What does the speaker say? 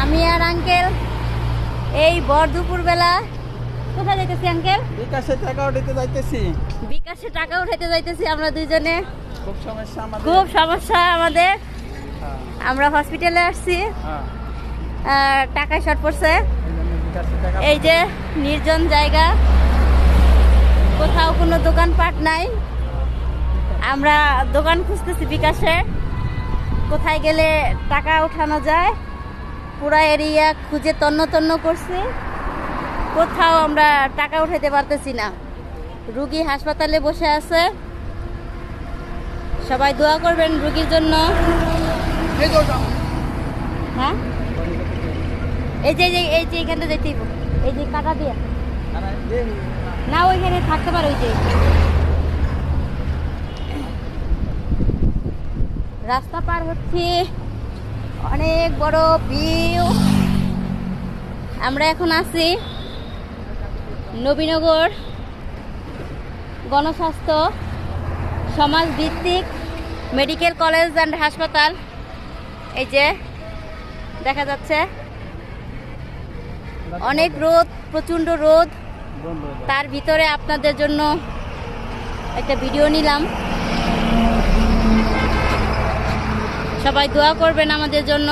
আমি আর আঙ্কেল এই ভর দুপুর বেলা কোথায় যাইতেছি আঙ্কেল? বিকাশে টাকা উঠাইতে যাইতেছি। বিকাশে টাকা উঠাইতে যাইতেছি আমরা দুইজনে। খুব সমস্যা আমাদের। আমরা হসপিটালে আসছি, টাকায় শর্ট পড়ছে। এই যে নির্জন জায়গা, কোথাও কোনো দোকানপাট নাই। আমরা দোকান খুঁজতেছি বিকাশে, কোথায় গেলে টাকা উঠানো যায়। পুরা এরিয়া খুঁজে তন্ন তন্ন করছি, কোথাও আমরা টাকা উঠাইতে পারতেছি না। রুগী হাসপাতালে বসে আছে, সবাই দোয়া করবেন রুগীর জন্য। হ্যাঁ, এই যে এখানটা যেতে, এই যে কাটা দিয়ে না, ওইখানে থাকতে পারে। ওই যে রাস্তা পার হচ্ছি, অনেক বড় ভিউ। আমরা এখন আছি নবীনগর গণস্বাস্থ্য সমাজ ভিত্তিক মেডিকেল কলেজ অ্যান্ড হাসপাতাল। এই যে দেখা যাচ্ছে অনেক রোদ, প্রচন্ড রোদ। তার ভিতরে আপনাদের জন্য একটা ভিডিও নিলাম। সবাই দোয়া করবেন আমাদের জন্য।